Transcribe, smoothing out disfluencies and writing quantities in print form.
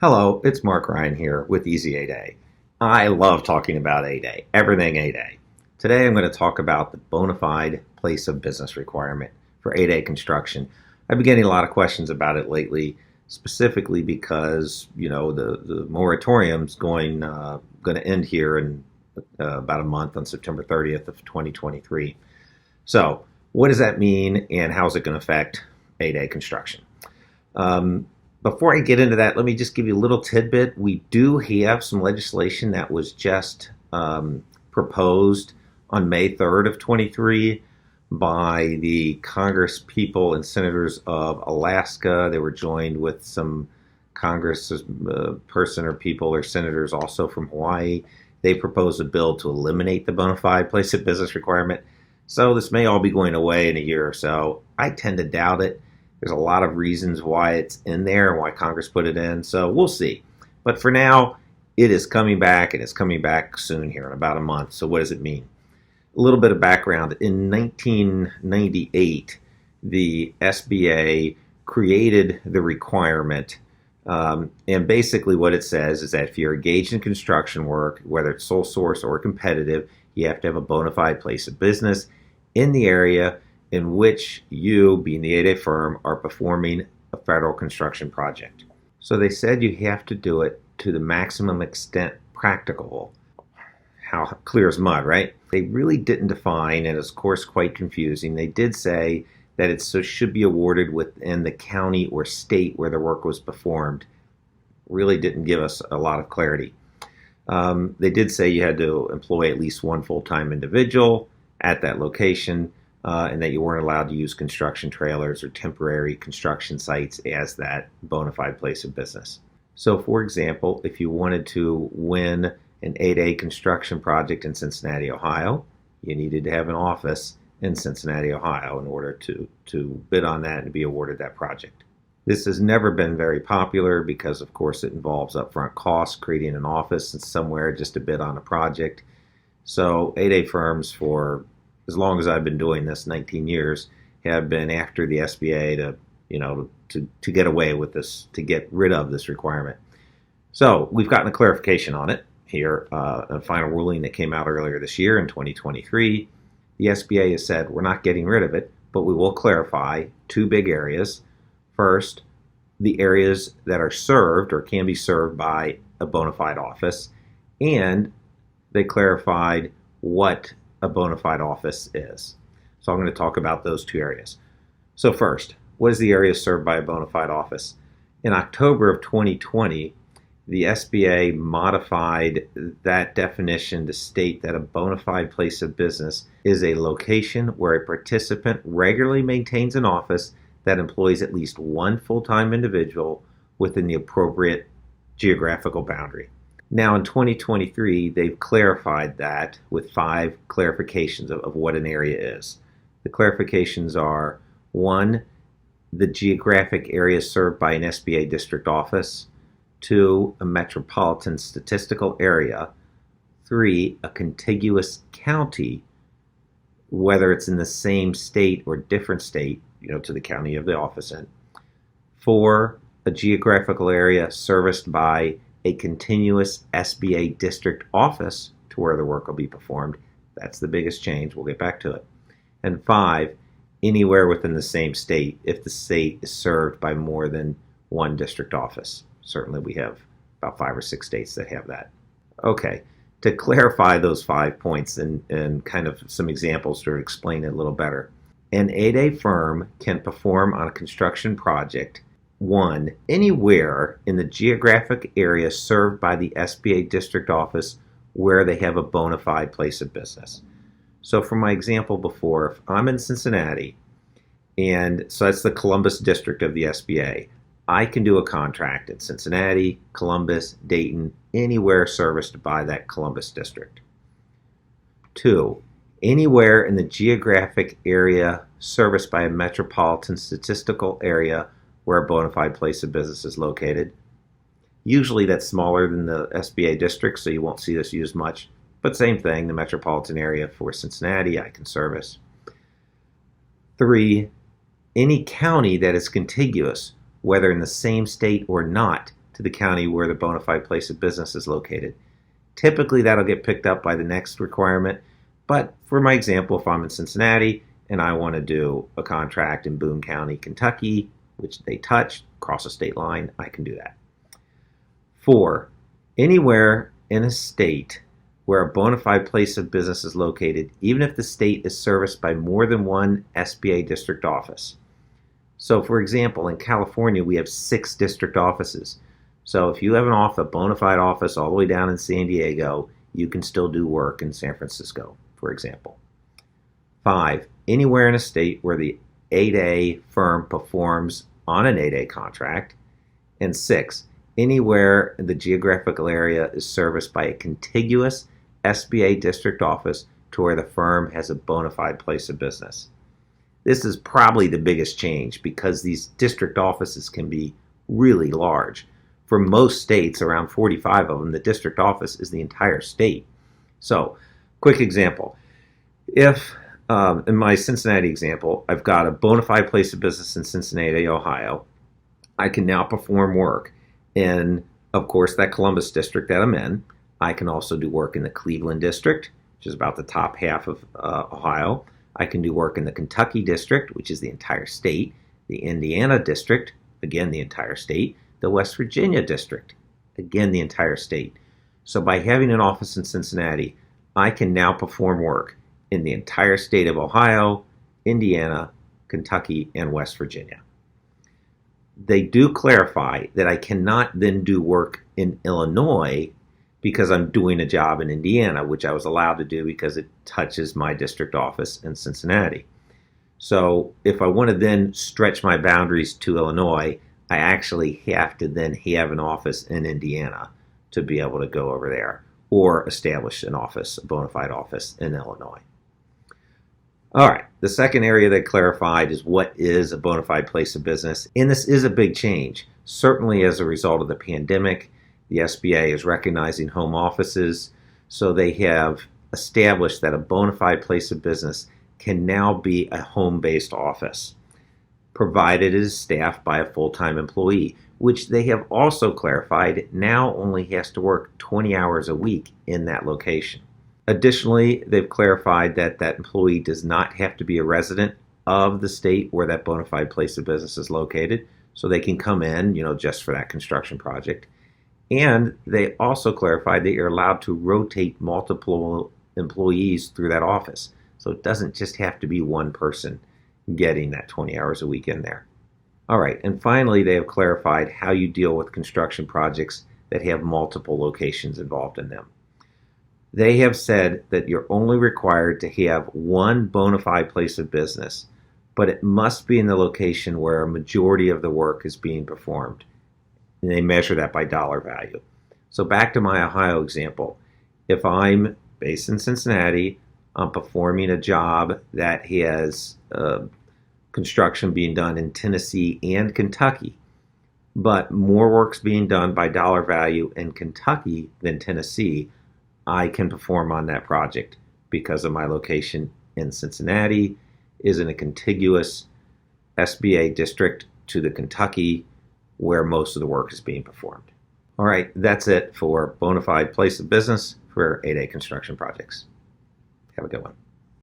Hello, it's Mark Ryan here with Easy 8A. I love talking about 8A, everything 8A. Today I'm going to talk about the bona fide place of business requirement for 8A construction. I've been getting a lot of questions about it lately, specifically because, the moratorium's going to end here in about a month on September 30th of 2023. So what does that mean and how is it going to affect 8A construction? Before I get into that, let me just give you a little tidbit. We do have some legislation that was just proposed on May 3rd of 23 by the Congress people and senators of Alaska. They were joined with some Congress person or people or senators also from Hawaii. They proposed a bill to eliminate the bona fide place of business requirement. So this may all be going away in a year or so. I tend to doubt it. There's a lot of reasons why it's in there and why Congress put it in, so we'll see. But for now, it is coming back, and it's coming back soon here in about a month. So what does it mean? A little bit of background. In 1998, the SBA created the requirement, and basically what it says is that if you're engaged in construction work, whether it's sole source or competitive, you have to have a bona fide place of business in the area in which you, being the 8A firm, are performing a federal construction project. So they said you have to do it to the maximum extent practicable. How clear as mud, right? They really didn't define, and it's of course quite confusing. They did say that it should be awarded within the county or state where the work was performed. Really didn't give us a lot of clarity. They did say you had to employ at least one full-time individual at that location, and that you weren't allowed to use construction trailers or temporary construction sites as that bona fide place of business. So, for example, if you wanted to win an 8A construction project in Cincinnati, Ohio, you needed to have an office in Cincinnati, Ohio in order to bid on that and be awarded that project. This has never been very popular because, of course, it involves upfront costs, creating an office somewhere just to bid on a project. So 8A firms, for as long as I've been doing this, 19 years, have been after the SBA to get away with this, to get rid of this requirement. So we've gotten a clarification on it here, a final ruling that came out earlier this year in 2023. The SBA has said we're not getting rid of it, but we will clarify two big areas. First, the areas that are served or can be served by a bona fide office, and they clarified what a bona fide office is. So I'm going to talk about those two areas. So first, what is the area served by a bona fide office? In October of 2020, the SBA modified that definition to state that a bona fide place of business is a location where a participant regularly maintains an office that employs at least one full-time individual within the appropriate geographical boundary. Now in 2023, they've clarified that with 5 clarifications of what an area is. The clarifications are: 1, the geographic area served by an SBA district office; 2, a metropolitan statistical area; 3, a contiguous county, whether it's in the same state or different state, to the county of the office in; 4, a geographical area serviced by a continuous SBA district office to where the work will be performed. That's the biggest change. We'll get back to it. And 5, anywhere within the same state if the state is served by more than one district office. Certainly we have about 5 or 6 states that have that. Okay, to clarify those 5 points and kind of some examples to explain it a little better. An 8A firm can perform on a construction project 1, anywhere in the geographic area served by the SBA district office where they have a bona fide place of business. So for my example before, if I'm in Cincinnati, and so that's the Columbus district of the SBA, I can do a contract in Cincinnati, Columbus, Dayton, anywhere serviced by that Columbus district. 2, anywhere in the geographic area serviced by a metropolitan statistical area where a bona fide place of business is located. Usually that's smaller than the SBA district, so you won't see this used much. But same thing, the metropolitan area for Cincinnati, I can service. 3, any county that is contiguous, whether in the same state or not, to the county where the bona fide place of business is located. Typically, that'll get picked up by the next requirement, but for my example, if I'm in Cincinnati and I want to do a contract in Boone County, Kentucky, which they touch, across a state line, I can do that. 4, anywhere in a state where a bona fide place of business is located, even if the state is serviced by more than one SBA district office. So, for example, in California, we have 6 district offices. So if you have a bona fide office all the way down in San Diego, you can still do work in San Francisco, for example. 5, anywhere in a state where the 8A firm performs on an 8A contract. And 6, anywhere in the geographical area is serviced by a contiguous SBA district office to where the firm has a bona fide place of business. This is probably the biggest change because these district offices can be really large. For most states, around 45 of them, the district office is the entire state. So, quick example. If, in my Cincinnati example, I've got a bona fide place of business in Cincinnati, Ohio, I can now perform work in, of course, that Columbus district that I'm in. I can also do work in the Cleveland district, which is about the top half of Ohio. I can do work in the Kentucky district, which is the entire state, the Indiana district, again, the entire state, the West Virginia district, again, the entire state. So by having an office in Cincinnati, I can now perform work in the entire state of Ohio, Indiana, Kentucky, and West Virginia. They do clarify that I cannot then do work in Illinois because I'm doing a job in Indiana, which I was allowed to do because it touches my district office in Cincinnati. So if I want to then stretch my boundaries to Illinois, I actually have to then have an office in Indiana to be able to go over there or establish an office, a bona fide office in Illinois. All right, the second area they clarified is what is a bona fide place of business. And this is a big change. Certainly as a result of the pandemic, the SBA is recognizing home offices, so they have established that a bona fide place of business can now be a home-based office, provided it is staffed by a full-time employee, which they have also clarified now only has to work 20 hours a week in that location. Additionally, they've clarified that that employee does not have to be a resident of the state where that bona fide place of business is located, so they can come in, just for that construction project. And they also clarified that you're allowed to rotate multiple employees through that office. So it doesn't just have to be one person getting that 20 hours a week in there. All right, and finally, they have clarified how you deal with construction projects that have multiple locations involved in them. They have said that you're only required to have one bona fide place of business, but it must be in the location where a majority of the work is being performed. And they measure that by dollar value. So back to my Ohio example. If I'm based in Cincinnati, I'm performing a job that has construction being done in Tennessee and Kentucky, but more work's being done by dollar value in Kentucky than Tennessee, I can perform on that project because of my location in Cincinnati is in a contiguous SBA district to the Kentucky where most of the work is being performed. All right, that's it for bona fide place of business for 8A construction projects. Have a good one.